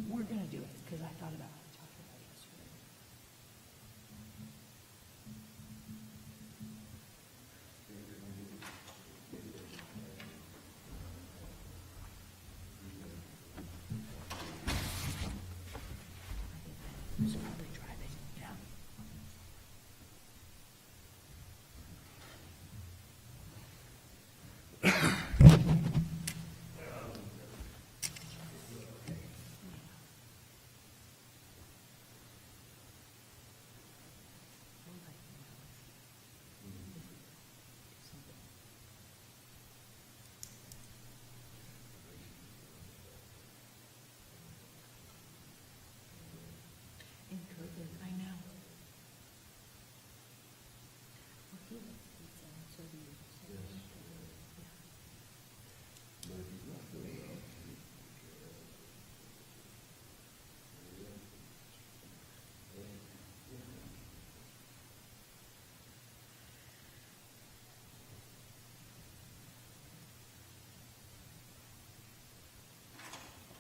we're going to do it, because I thought about it, talked about it yesterday. I was probably driving, yeah. I know.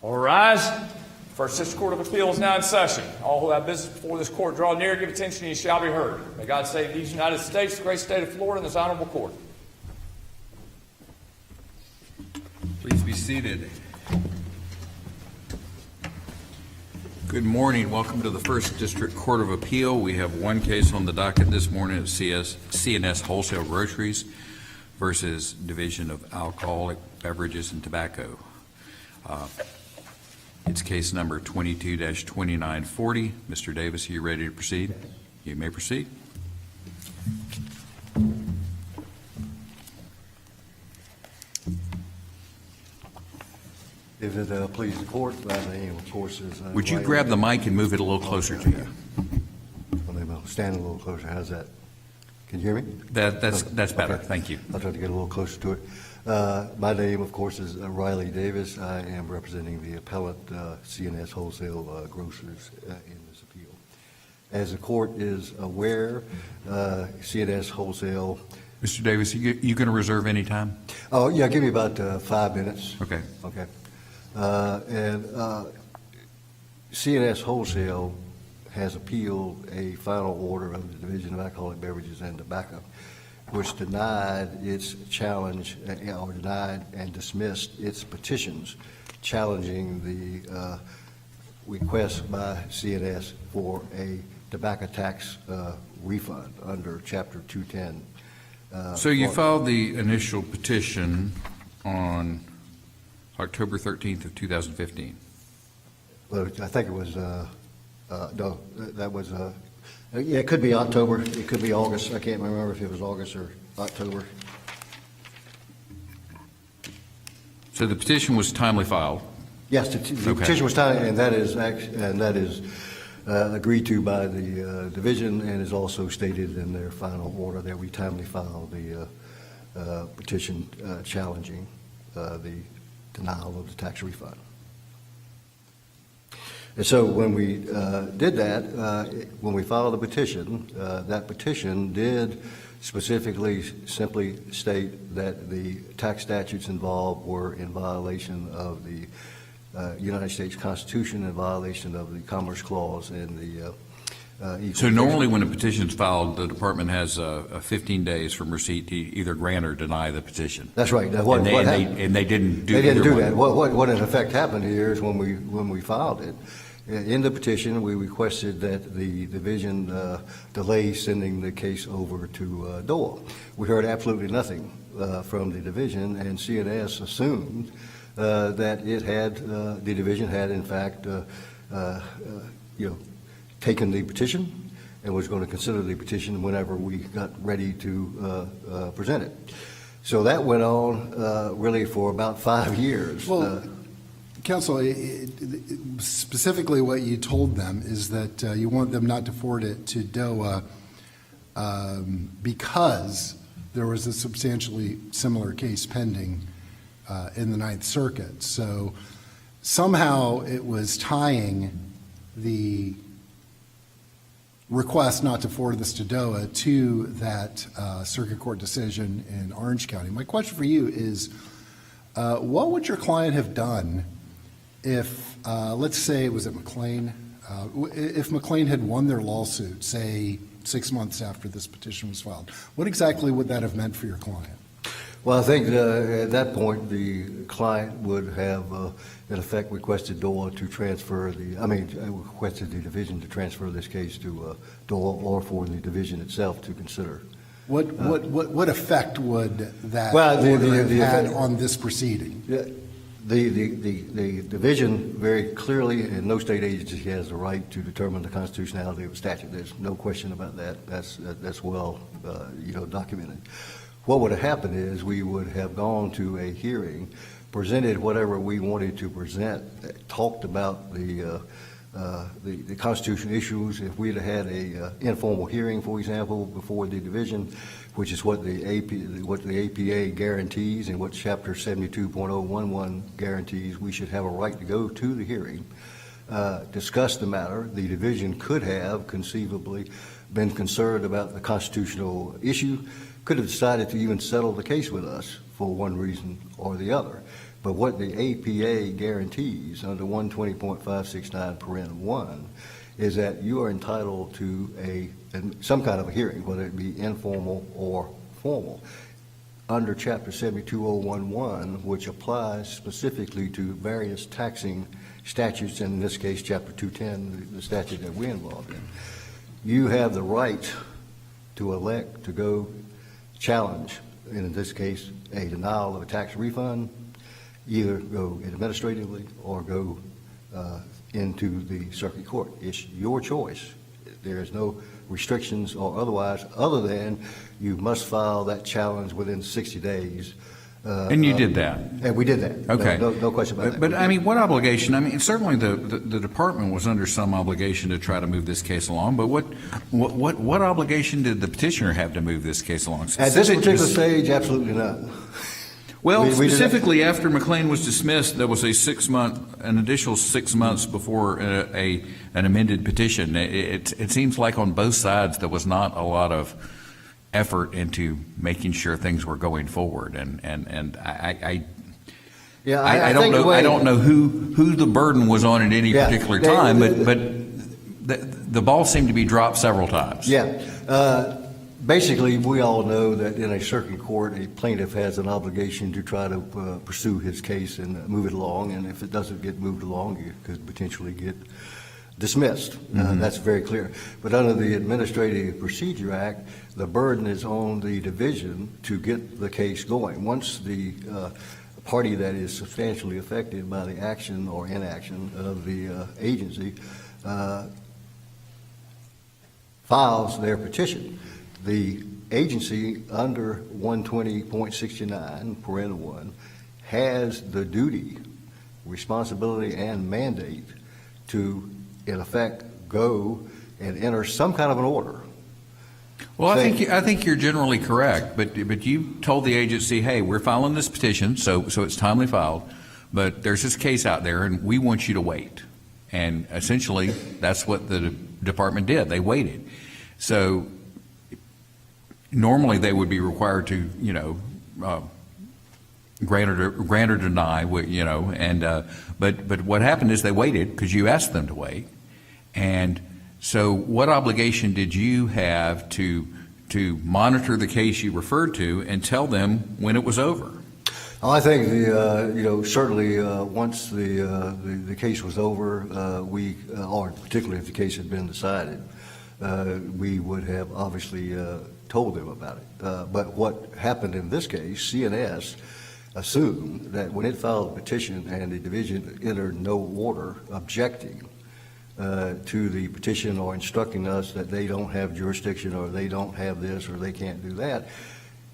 All rise. First District Court of Appeals now in session. All who have business before this court draw near, give attention, and you shall be heard. May God save these United States, the great state of Florida, and this honorable court. Please be seated. Good morning. Welcome to the First District Court of Appeal. We have one case on the docket this morning of CNS Wholesale Groceries versus Division of Alcoholic Beverages and Tobacco. It's case number 22-2940. Mr. Davis, are you ready to proceed? You may proceed. If it pleases the court, my name, of course, is... Would you grab the mic and move it a little closer to you? I'll stand a little closer. How's that? Can you hear me? That's better. Okay. Thank you. I'll try to get a little closer to it. My name, of course, is Riley Davis. I am representing the appellant CNS Wholesale Grocers in this appeal. As the court is aware, CNS Wholesale... Mr. Davis, you going to reserve any time? Oh, yeah, give me about 5 minutes. Okay. Okay. And CNS Wholesale has appealed a final order of the Division of Alcoholic Beverages and Tobacco, which denied its challenge, or denied and dismissed its petitions challenging the request by CNS for a tobacco tax refund under Chapter 210. So you filed the initial petition on October 13th of 2015. Well, I think it was, no, that was, yeah, it could be October, it could be August. I can't remember if it was August or October. So the petition was timely filed. Yes, the petition was timely, and that is agreed to by the division, and is also stated in their final order that we timely filed the petition challenging the denial of the tax refund. And so when we did that, when we filed the petition, that petition did specifically simply state that the tax statutes involved were in violation of the United States Constitution, in violation of the Commerce Clause and the So normally when a petition is filed, the department has 15 days from receipt to either grant or deny the petition. That's right. Now, And they didn't do that. What in effect happened here is when we filed it, in the petition, we requested that the division delay sending the case over to Dole. We heard absolutely nothing from the division, and CNS assumed that it had, the division had in fact, taken the petition and was going to consider the petition whenever we got ready to present it. So that went on really for about 5 years. Well, Counsel, specifically what you told them is that you want them not to forward it to DOA because there was a substantially similar case pending in the Ninth Circuit. So somehow it was tying the request not to forward this to DOA to that circuit court decision in Orange County. My question for you is, what would your client have done if, let's say it was at McLean, if McLean had won their lawsuit, say 6 months after this petition was filed, what exactly would that have meant for your client? Well, I think at that point, the client would have, in effect, requested DORA to transfer requested the division to transfer this case to DORA or for the division itself to consider. What effect would that the order have had effect- on this proceeding? The division very clearly, and no state agency has the right to determine the constitutionality of a statute. There's no question about that. That's well, documented. What would have happened is we would have gone to a hearing, presented whatever we wanted to present, talked about the constitutional issues. If we'd have had a informal hearing, for example, before the division, which is what the APA guarantees and what Chapter 72.011 guarantees, we should have a right to go to the hearing, discuss the matter. The division could have conceivably been concerned about the constitutional issue, could have decided to even settle the case with us for one reason or the other. But what the APA guarantees under 120.569(1) is that you are entitled to some kind of a hearing, whether it be informal or formal, under Chapter 72011, which applies specifically to various taxing statutes, and in this case, Chapter 210, the statute that we're involved in. You have the right to elect to go challenge, in this case, a denial of a tax refund, either go administratively or go into the circuit court. It's your choice. There is no restrictions or otherwise, other than you must file that challenge within 60 days. And you did that? And we did that. Okay. No question about that. But I mean, what obligation? I mean, certainly the department was under some obligation to try to move this case along, but what obligation did the petitioner have to move this case along? At this particular stage, absolutely not. Well, We specifically after McLean was dismissed, there was an additional 6 months before an amended petition. It seems like on both sides there was not a lot of effort into making sure things were going forward, and I don't know who the burden was on at any particular time, but the ball seemed to be dropped several times. Yeah. Basically, we all know that in a circuit court, a plaintiff has an obligation to try to pursue his case and move it along, and if it doesn't get moved along, it could potentially get dismissed. That's very clear. But under the Administrative Procedure Act, the burden is on the division to get the case going. Once the party that is substantially affected by the action or inaction of the agency files their petition, the agency under 120.69(1) has the duty, responsibility, and mandate to, in effect, go and enter some kind of an order. Well, I think you're generally correct, but you told the agency, hey, we're filing this petition, so it's timely filed, but there's this case out there, and we want you to wait. And essentially, that's what the department did. They waited. So normally they would be required to, grant or deny, but what happened is they waited because you asked them to wait. And so what obligation did you have to monitor the case you referred to and tell them when it was over? I think certainly once the case was over, or particularly if the case had been decided, we would have obviously told them about it. But what happened in this case, CNS assumed that when it filed a petition and the division entered no order objecting to the petition or instructing us that they don't have jurisdiction or they don't have this or they can't do that,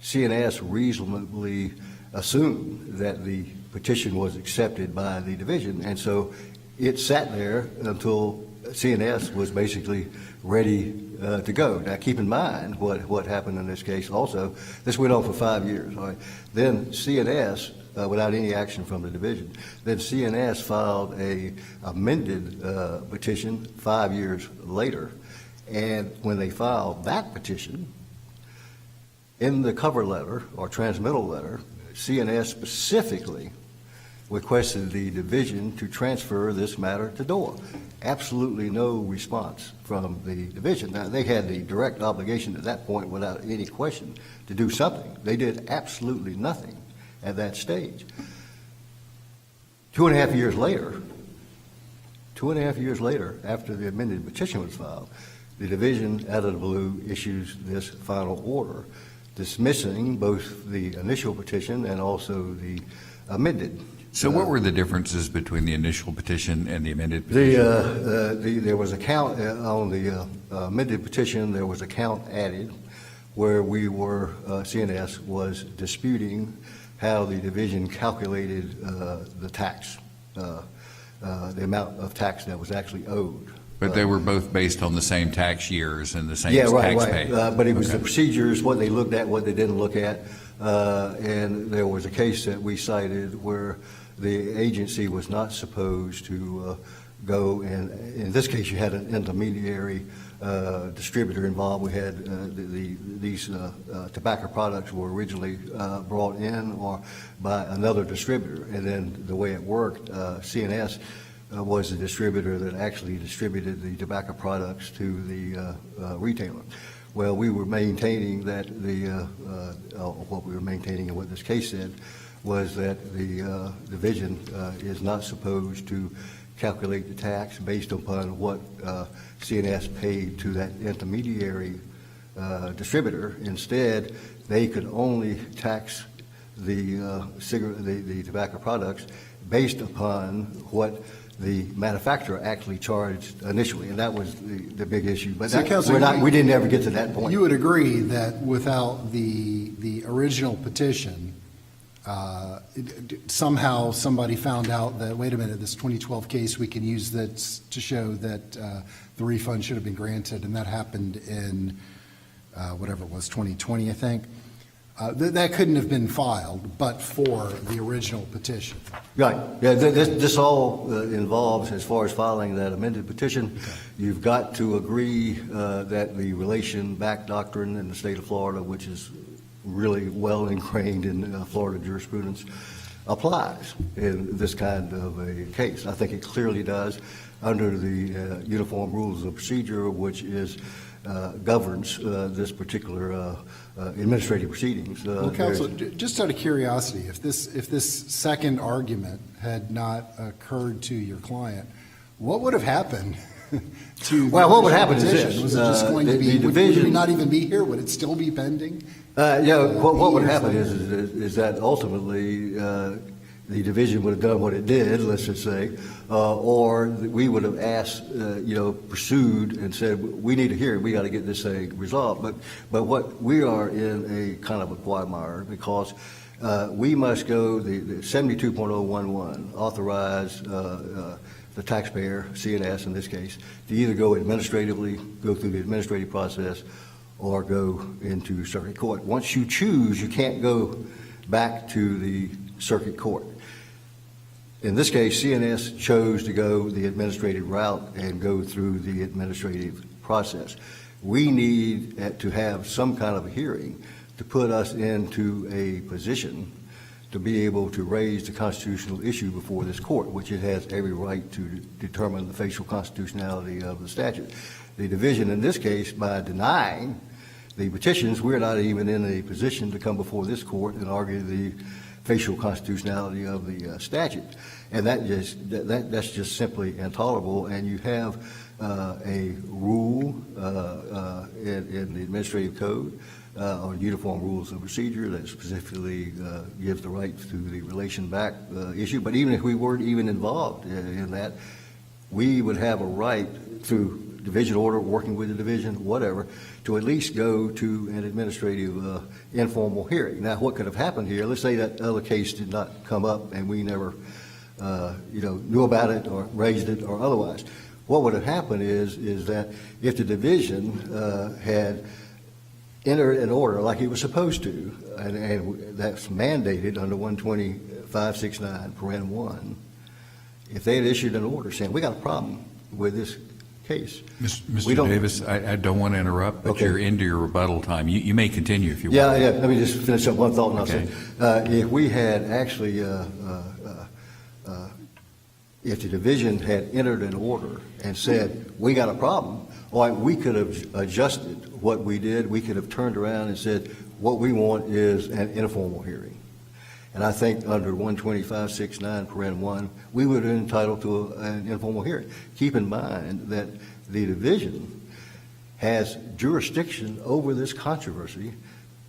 CNS reasonably assumed that the petition was accepted by the division, and so it sat there until CNS was basically ready to go. Now, keep in mind what happened in this case also. This went on for 5 years. All right. Then CNS, without any action from the division, then CNS filed a amended petition 5 years later, and when they filed that petition, in the cover letter or transmittal letter, CNS specifically requested the division to transfer this matter to DOR. Absolutely no response from the division. Now, they had the direct obligation at that point, without any question, to do something. They did absolutely nothing at that stage. 2.5 years later, after the amended petition was filed, the division, out of the blue, issues this final order, dismissing both the initial petition and also the amended. So what were the differences between the initial petition and the amended petition? There was a count on the amended petition. There was a count added where we were, CNS was disputing how the division calculated the tax, the amount of tax that was actually owed. But they were both based on the same tax years and the same Yeah, right, tax right. pay. But it was Okay. the procedures, what they looked at, what they didn't look at. And there was a case that we cited where the agency was not supposed to go, and in this case, you had an intermediary distributor involved. We had these tobacco products were originally brought in or by another distributor, and then the way it worked, CNS was the distributor that actually distributed the tobacco products to the retailer. Well, we were maintaining that what we were maintaining and what this case said was that the division is not supposed to calculate the tax based upon what CNS paid to that intermediary distributor. Instead, they could only tax the tobacco products based upon what the manufacturer actually charged initially, and that was the big issue. But So, Counselor, we didn't ever get to that point. You would agree that without the original petition, somehow somebody found out that, wait a minute, this 2012 case, we can use that to show that the refund should have been granted, and that happened in whatever it was, 2020, I think. That couldn't have been filed but for the original petition. Right. Yeah, this all involves, as far as filing that amended petition, you've got to agree that the relation back doctrine in the state of Florida, which is really well ingrained in Florida jurisprudence, applies in this kind of a case. I think it clearly does under the Uniform Rules of Procedure, which is governs this particular administrative proceedings. Well, Counsel, just out of curiosity, if this second argument had not occurred to your client, what would have happened to Well, what would happen is petition? this. Was it just going to be, the would division, we not even be here? Would it still be pending? what would happen is that ultimately the division would have done what it did, let's just say, or we would have asked, pursued and said, we need a hearing, we got to get this thing resolved. But what we are in a kind of a quagmire because we must go, the 72.011 authorize the taxpayer, CNS in this case, to either go administratively, go through the administrative process, or go into circuit court. Once you choose, you can't go back to the circuit court. In this case, CNS chose to go the administrative route and go through the administrative process. We need to have some kind of a hearing to put us into a position to be able to raise the constitutional issue before this court, which it has every right to determine the facial constitutionality of the statute. The division in this case, by denying the petitions, we're not even in a position to come before this court and argue the facial constitutionality of the statute. And that's just simply intolerable. And you have a rule in the administrative code on uniform rules of procedure that specifically gives the right to the relation back issue. But even if we weren't even involved in that, we would have a right through division order, working with the division, whatever, to at least go to an administrative informal hearing. Now, what could have happened here? Let's say that other case did not come up and we never, knew about it or raised it or otherwise. What would have happened is that if the division had entered an order like it was supposed to, and that's mandated under 120.569(1), if they had issued an order saying we got a problem with this case. Mr. Davis, I don't want to interrupt, but Okay. you're into your rebuttal time. You may continue if you want. Yeah, let me just finish up one thought and I'll Okay. say, if we had actually if the division had entered an order and said, we got a problem, or we could have adjusted what we did. We could have turned around and said, what we want is an informal hearing. And I think under 125.69(1), we would have been entitled to an informal hearing. Keep in mind that the division has jurisdiction over this controversy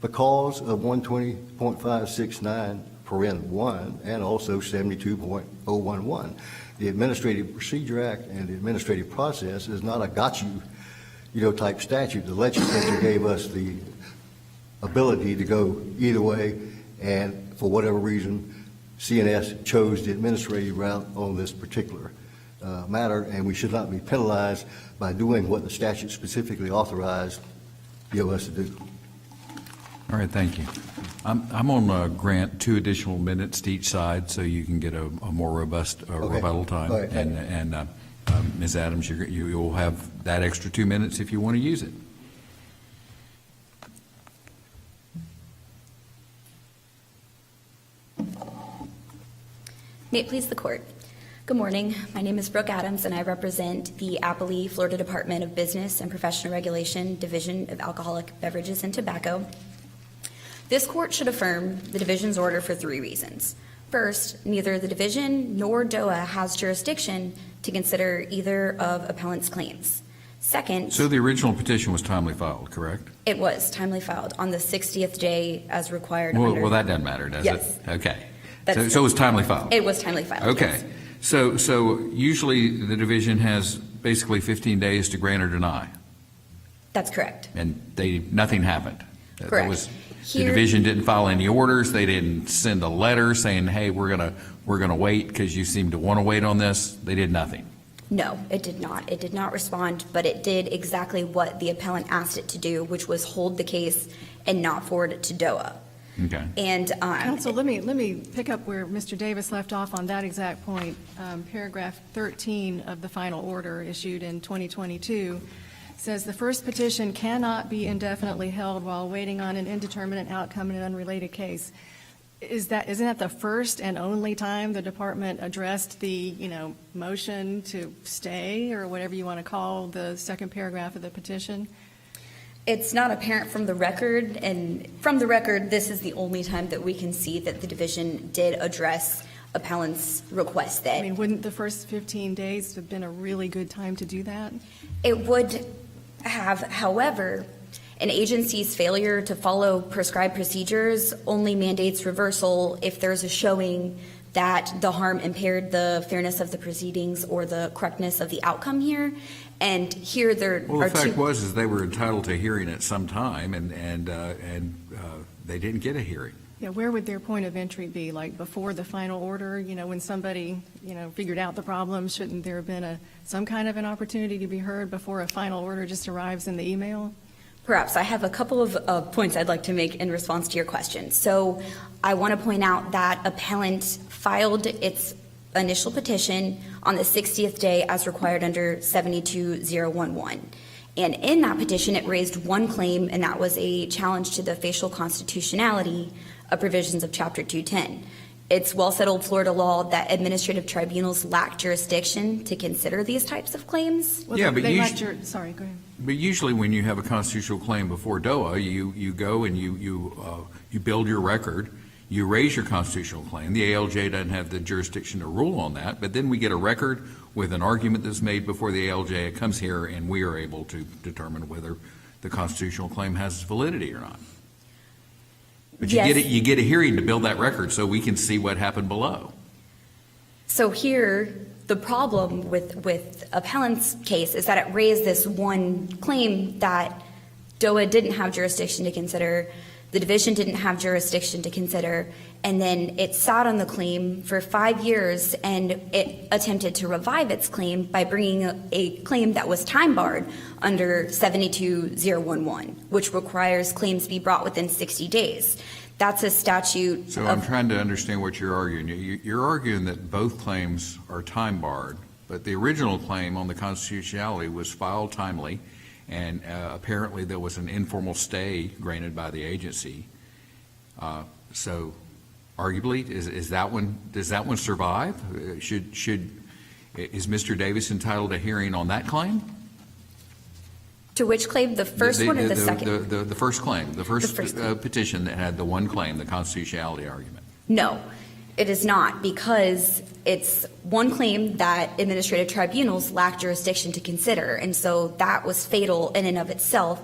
because of 120.569(1) and also 72.011. The Administrative Procedure Act and the Administrative Process is not a got you type statute. The legislature gave us the ability to go either way, and for whatever reason, CNS chose the administrative route on this particular matter, and we should not be penalized by doing what the statute specifically authorized us to do. All right, thank you. I'm on grant 2 additional minutes to each side so you can get a more robust rebuttal time. All right, thank you. And Ms. Adams, you will have that extra 2 minutes if you want to use it. May it please the court. Good morning. My name is Brooke Adams, and I represent the Appellee Florida Department of Business and Professional Regulation, Division of Alcoholic Beverages and Tobacco. This court should affirm the division's order for 3 reasons. First, neither the division nor DOA has jurisdiction to consider either of appellant's claims. Second, So the original petition was timely filed, correct? it was timely filed on the 60th day as required. Well, that doesn't matter, does Yes. it? Okay. That's- So it was timely filed? It was timely filed. Okay. Yes. So usually the division has basically 15 days to grant or deny, That's correct. and nothing happened. That Correct. was, the Here- division didn't file any orders. They didn't send a letter saying, hey, we're gonna wait because you seem to want to wait on this. They did nothing. No, it did not. It did not respond, but it did exactly what the appellant asked it to do, which was hold the case and not forward it to DOA. Okay. And Counsel, let me pick up where Mr. Davis left off on that exact point. Paragraph 13 of the final order issued in 2022 says the first petition cannot be indefinitely held while waiting on an indeterminate outcome in an unrelated case. Isn't that the first and only time the department addressed the, motion to stay, or whatever you want to call the second paragraph of the petition? it's not apparent from the record, and from the record, this is the only time that we can see that the division did address appellant's request that I mean, wouldn't the first 15 days have been a really good time to do that? it would have. However, an agency's failure to follow prescribed procedures only mandates reversal if there's a showing that the harm impaired the fairness of the proceedings or the correctness of the outcome here. And here there Well, are the fact two. was is they were entitled to a hearing at some time, and they didn't get a hearing. Yeah, where would their point of entry be? Like before the final order, when somebody, figured out the problem, shouldn't there have been some kind of an opportunity to be heard before a final order just arrives in the email? Perhaps. I have a couple of points I'd like to make in response to your question. So I want to point out that appellant filed its initial petition on the 60th day as required under 72011. And in that petition, it raised one claim, and that was a challenge to the facial constitutionality of provisions of Chapter 210. It's well-settled Florida law that administrative tribunals lack jurisdiction to consider these types of claims. Well, Yeah, but they usu- lacked your, sorry, go ahead. But usually when you have a constitutional claim before DOA, you go and you build your record, you raise your constitutional claim. The ALJ doesn't have the jurisdiction to rule on that, but then we get a record with an argument that's made before the ALJ. It comes here, and we are able to determine whether the constitutional claim has validity or not. But Yes. you get a hearing to build that record so we can see what happened below. So here, the problem with appellant's case is that it raised this one claim that DOA didn't have jurisdiction to consider, the division didn't have jurisdiction to consider, and then it sat on the claim for 5 years, and it attempted to revive its claim by bringing a claim that was time-barred under 72011, which requires claims be brought within 60 days. That's a statute. So I'm trying to understand what you're arguing. You're arguing that both claims are time-barred, but the original claim on the constitutionality was filed timely, and apparently there was an informal stay granted by the agency. So arguably, is that one, does that one survive? Is Mr. Davis entitled to hearing on that claim? To which claim, the first one or the second? The first claim, the first first claim. petition that had the one claim, the constitutionality argument. No, it is not, because it's one claim that administrative tribunals lack jurisdiction to consider, and so that was fatal in and of itself.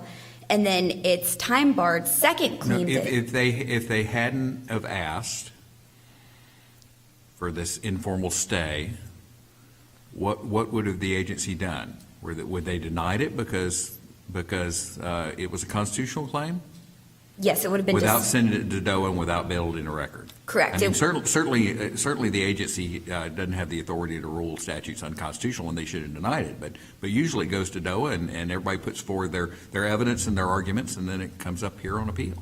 And then it's time-barred second No, claim. if they hadn't have asked for this informal stay, what would have the agency done? Would they denied it because it was a constitutional claim? Yes, it would have been Without sending it to DOA and without building a record? Correct. I mean, It- certainly the agency doesn't have the authority to rule statutes unconstitutional, and they should have denied it. But usually it goes to DOA, and everybody puts forward their evidence and their arguments, and then it comes up here on appeal.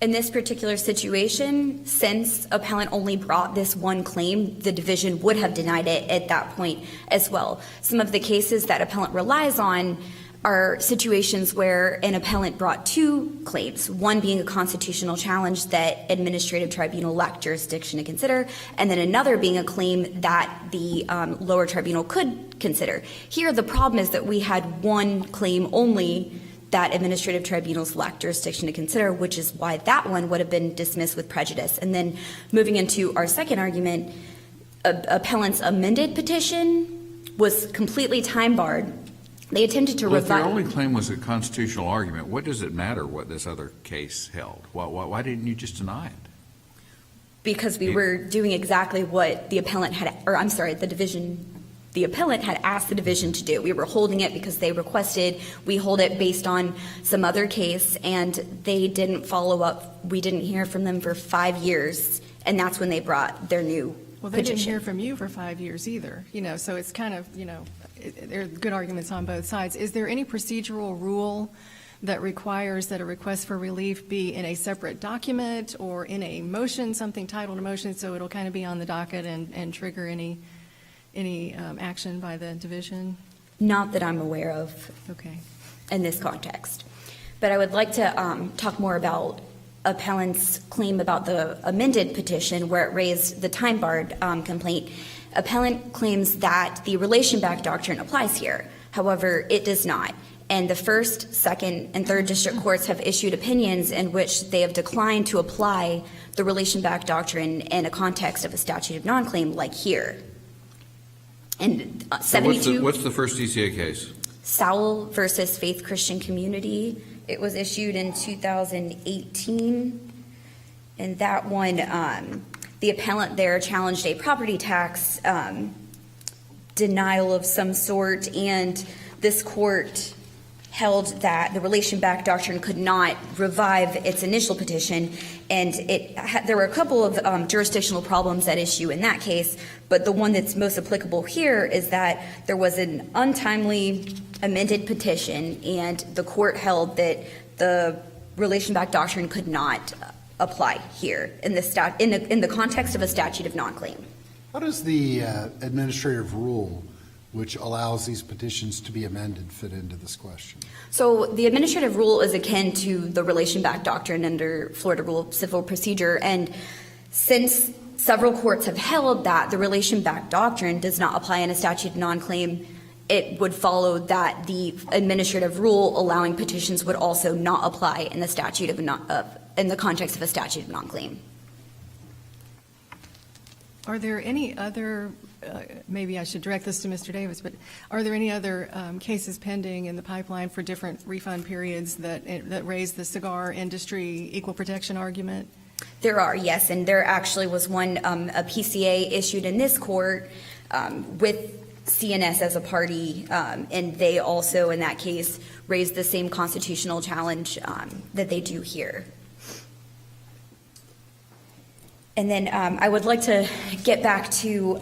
In this particular situation, since appellant only brought this one claim, the division would have denied it at that point as well. Some of the cases that appellant relies on are situations where an appellant brought two claims, one being a constitutional challenge that administrative tribunal lacked jurisdiction to consider, and then another being a claim that the lower tribunal could consider. Here, the problem is that we had one claim only that administrative tribunals lack jurisdiction to consider, which is why that one would have been dismissed with prejudice. And then moving into our second argument, appellant's amended petition was completely time-barred. They attempted to Well, if their revive. only claim was a constitutional argument, what does it matter what this other case held? Why didn't you just deny it? Because we were doing exactly what the appellant had, or I'm sorry, the appellant had asked the division to do. We were holding it because they requested we hold it based on some other case, and they didn't follow up. We didn't hear from them for 5 years, and that's when they brought their new Well, they didn't petition. hear from you for 5 years either, so it's kind of, there are good arguments on both sides. Is there any procedural rule that requires that a request for relief be in a separate document or in a motion, something titled a motion, so it'll kind of be on the docket and trigger any action by the division? Not that I'm aware of Okay. in this context. But I would like to talk more about appellant's claim about the amended petition where it raised the time-barred complaint. Appellant claims that the relation-back doctrine applies here. However, it does not. And the first, second, and third district courts have issued opinions in which they have declined to apply the relation-back doctrine in a context of a statute of non-claim like here. And So 72. what's the first DCA case? Sowell versus Faith Christian Community. It was issued in 2018. And that one, the appellant there challenged a property tax denial of some sort, and this court held that the relation-back doctrine could not revive its initial petition, and there were a couple of jurisdictional problems at issue in that case, but the one that's most applicable here is that there was an untimely amended petition, and the court held that the relation-back doctrine could not apply here in the context of a statute of non-claim. How does the administrative rule, which allows these petitions to be amended, fit into this question? So the administrative rule is akin to the relation-back doctrine under Florida Rule of Civil Procedure, and since several courts have held that the relation-back doctrine does not apply in a statute of non-claim, it would follow that the administrative rule allowing petitions would also not apply in the in the context of a statute of non-claim. Are there any other, maybe I should direct this to Mr. Davis, but are there any other cases pending in the pipeline for different refund periods that raise the cigar industry equal protection argument? There are, yes, and there actually was one, a PCA issued in this court with CNS as a party, and they also, in that case, raised the same constitutional challenge that they do here. And then I would like to get back to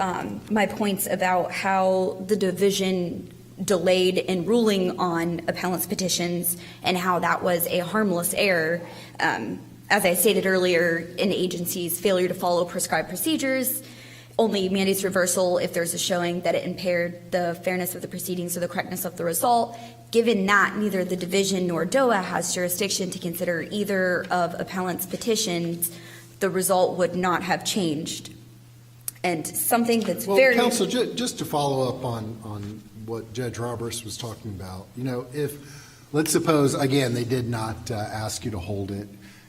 my points about how the division delayed in ruling on appellant's petitions and how that was a harmless error. As I stated earlier, an agency's failure to follow prescribed procedures only mandates reversal if there's a showing that it impaired the fairness of the proceedings or the correctness of the result. Given that neither the division nor DOA has jurisdiction to consider either of appellant's petitions, the result would not have changed. And something that's Well, very... counsel, just to follow up on what Judge Roberts was talking about, let's suppose, again, they did not ask you to hold it.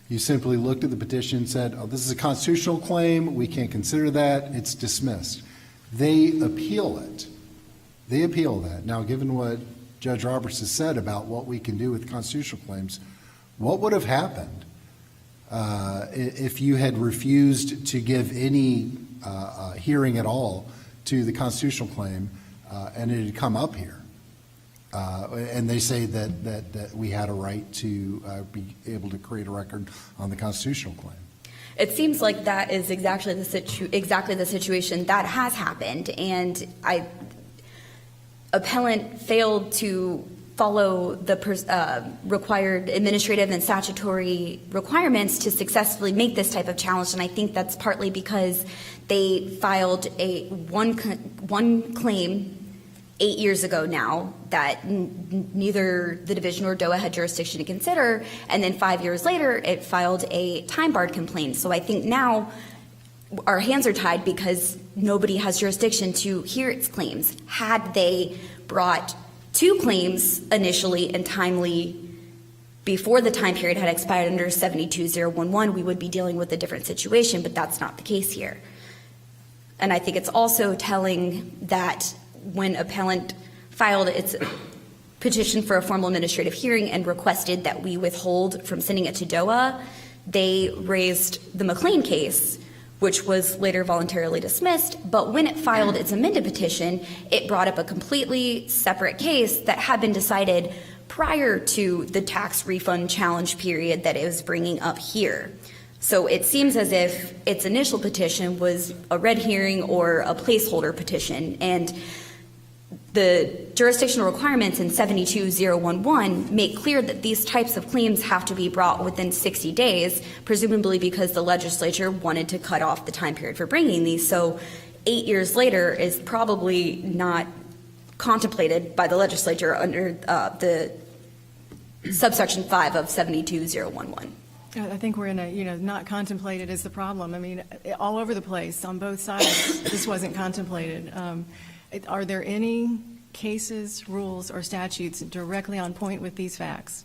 You simply looked at the petition and said, oh, this is a constitutional claim, we can't consider that, it's dismissed. They appeal it. They appeal that. Now, given what Judge Roberts has said about what we can do with constitutional claims, what would have happened if you had refused to give any hearing at all to the constitutional claim and it had come up here? And they say that we had a right to be able to create a record on the constitutional claim. It seems like that is exactly the situation that has happened, and appellant failed to follow the required administrative and statutory requirements to successfully make this type of challenge, and I think that's partly because they filed one claim 8 years ago now that neither the division nor DOA had jurisdiction to consider, and then 5 years later it filed a time-barred complaint. So I think now our hands are tied because nobody has jurisdiction to hear its claims. Had they brought two claims initially and timely before the time period had expired under 72011, we would be dealing with a different situation, but that's not the case here. And I think it's also telling that when appellant filed its petition for a formal administrative hearing and requested that we withhold from sending it to DOA, they raised the McLean case, which was later voluntarily dismissed, but when it filed its amended petition, it brought up a completely separate case that had been decided prior to the tax refund challenge period that it was bringing up here. So it seems as if its initial petition was a red herring or a placeholder petition, and the jurisdictional requirements in 72011 make clear that these types of claims have to be brought within 60 days, presumably because the legislature wanted to cut off the time period for bringing these. So 8 years later is probably not contemplated by the legislature under the subsection 5 of 72011. I think we're in a, not contemplated is the problem. I mean, all over the place on both sides, this wasn't contemplated. Are there any cases, rules, or statutes directly on point with these facts?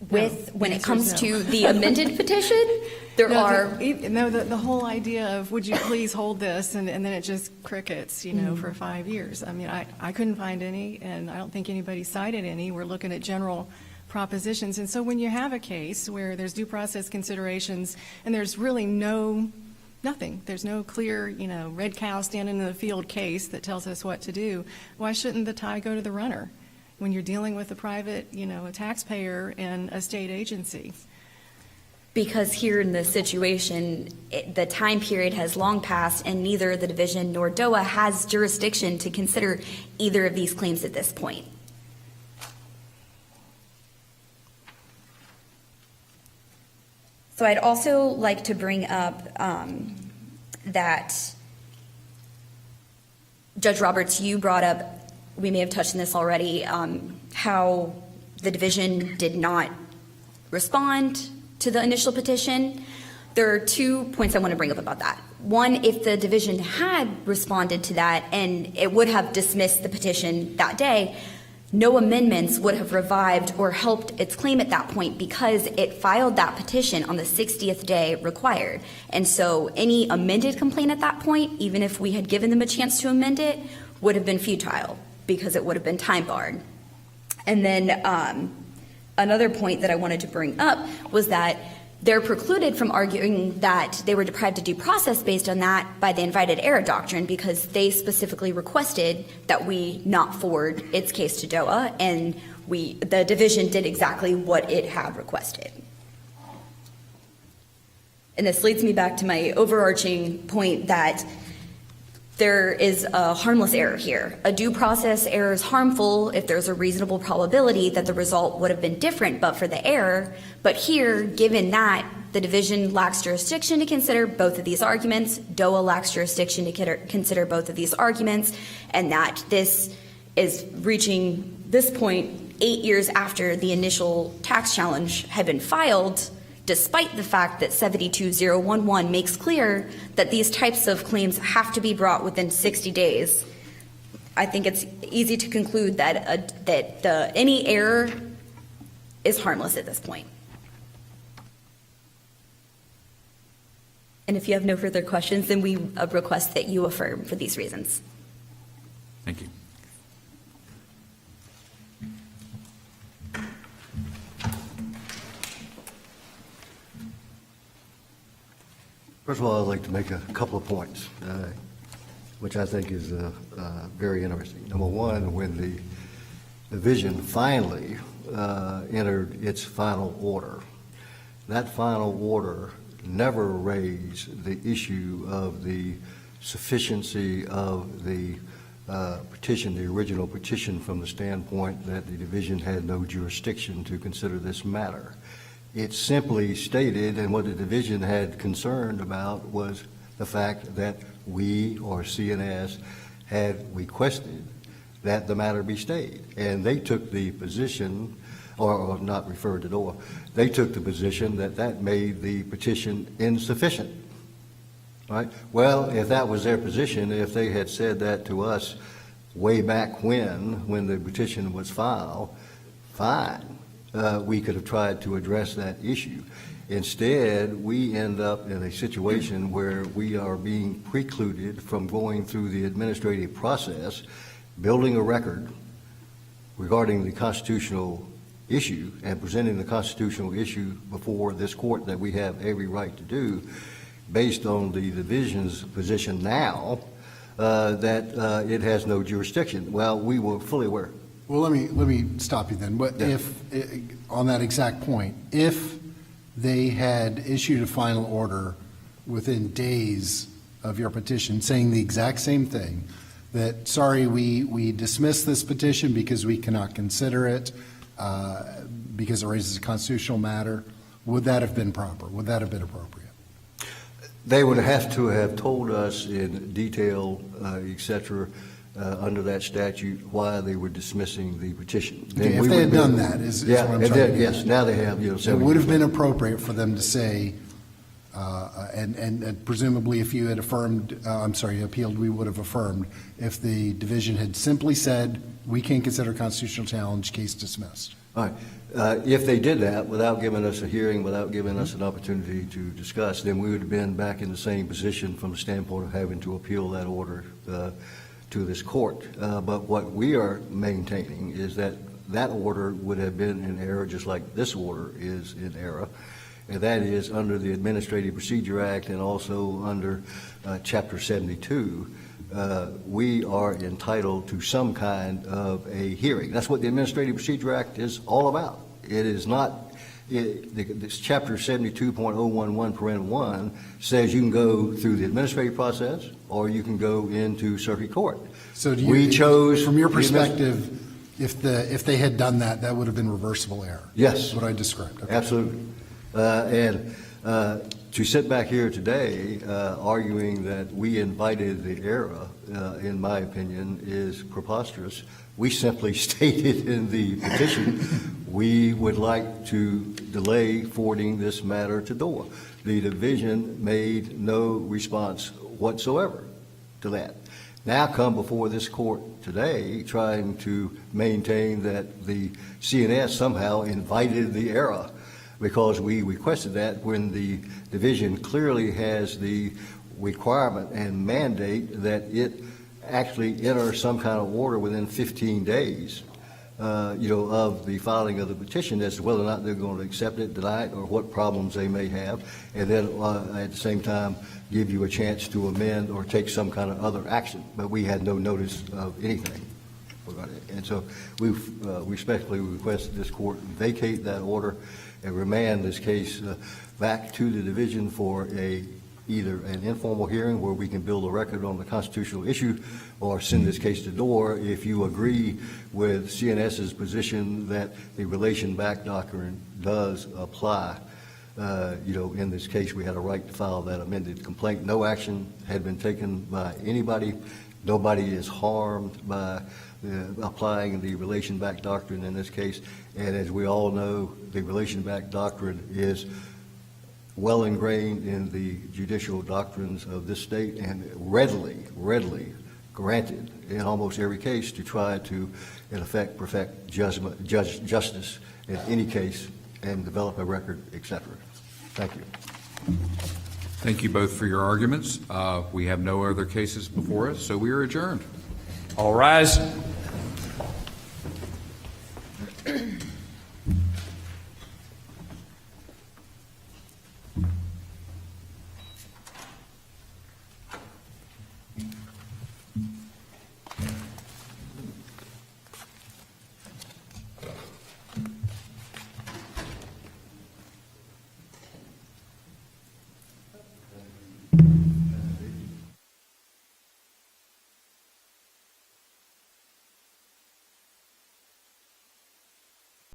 When it comes to the amended petition, there are. The whole idea of would you please hold this, and then it just crickets, for 5 years. I mean, I couldn't find any, and I don't think anybody cited any. We're looking at general propositions. And so when you have a case where there's due process considerations and there's really nothing, there's no clear, red cow standing in the field case that tells us what to do, why shouldn't the tie go to the runner when you're dealing with a private, a taxpayer and a state agency? Because here in this situation, the time period has long passed and neither the division nor DOA has jurisdiction to consider either of these claims at this point. So I'd also like to bring up that Judge Roberts, you brought up, we may have touched on this already, how the division did not respond to the initial petition. There are 2 points I want to bring up about that. One, if the division had responded to that and it would have dismissed the petition that day, no amendments would have revived or helped its claim at that point because it filed that petition on the 60th day required. And so any amended complaint at that point, even if we had given them a chance to amend it, would have been futile because it would have been time barred. And then another point that I wanted to bring up was that they're precluded from arguing that they were deprived of due process based on that by the invited error doctrine because they specifically requested that we not forward its case to DOA, and the division did exactly what it had requested. And this leads me back to my overarching point that there is a harmless error here. A due process error is harmful if there's a reasonable probability that the result would have been different but for the error. But here, given that the division lacks jurisdiction to consider both of these arguments, DOA lacks jurisdiction to consider both of these arguments, and that this is reaching this point 8 years after the initial tax challenge had been filed, despite the fact that 72011 makes clear that these types of claims have to be brought within 60 days. I think it's easy to conclude that any error is harmless at this point. And if you have no further questions, then we request that you affirm for these reasons. Thank you. First of all, I'd like to make a couple of points, which I think is very interesting. Number one, when the division finally entered its final order, that final order never raised the issue of the sufficiency of the petition, the original petition, from the standpoint that the division had no jurisdiction to consider this matter. It simply stated, and what the division had concerned about was the fact that we, or CNS, had requested that the matter be stayed. And they took the position, or not referred to DOA, they took the position that that made the petition insufficient. Right? Well, if that was their position, if they had said that to us way back when the petition was filed, fine. We could have tried to address that issue. Instead, we end up in a situation where we are being precluded from going through the administrative process, building a record regarding the constitutional issue and presenting the constitutional issue before this court that we have every right to do, based on the division's position now that it has no jurisdiction. Well, we were fully aware. Well, let me stop you then. But if, on that exact point, if they had issued a final order within days of your petition saying the exact same thing, that, sorry, we dismiss this petition because we cannot consider it because it raises a constitutional matter, would that have been proper? Would that have been appropriate? They would have to have told us in detail, et cetera, under that statute, why they were dismissing the petition. Okay, if they had done that, is what I'm trying to get yes, at. now they have, It would have been appropriate for them to say, and presumably if you had affirmed, appealed, we would have affirmed, if the division had simply said, we can't consider a constitutional challenge, case dismissed. All right. If they did that without giving us a hearing, without giving us an opportunity to discuss, then we would have been back in the same position from the standpoint of having to appeal that order to this court. But what we are maintaining is that that order would have been in error just like this order is in error, and that is under the Administrative Procedure Act and also under Chapter 72. We are entitled to some kind of a hearing. That's what the Administrative Procedure Act is all about. It is not, this Chapter 72.011(1) says you can go through the administrative process or you can go into circuit court. So do we chose, from your perspective, if they had done that, that would have been reversible error? Yes. What I described. Okay. Absolutely. And to sit back here today arguing that we invited the error, in my opinion, is preposterous. We simply stated in the petition we would like to delay forwarding this matter to DOA. The division made no response whatsoever to that. Now come before this court today trying to maintain that the CNS somehow invited the error because we requested that when the division clearly has the requirement and mandate that it actually enter some kind of order within 15 days, of the filing of the petition as to whether or not they're going to accept it, deny it, or what problems they may have, and then at the same time give you a chance to amend or take some kind of other action. But we had no notice of anything regarding it. And so we respectfully request that this court vacate that order and remand this case back to the division for either an informal hearing where we can build a record on the constitutional issue or send this case to DOA if you agree with CNS's position that the relation back doctrine does apply. In this case, we had a right to file that amended complaint. No action had been taken by anybody. Nobody is harmed by applying the relation back doctrine in this case. And as we all know, the relation back doctrine is well ingrained in the judicial doctrines of this state and readily granted in almost every case to try to, in effect, perfect justice in any case and develop a record, etc. Thank you. Thank you both for your arguments. We have no other cases before us, so we are adjourned. All rise.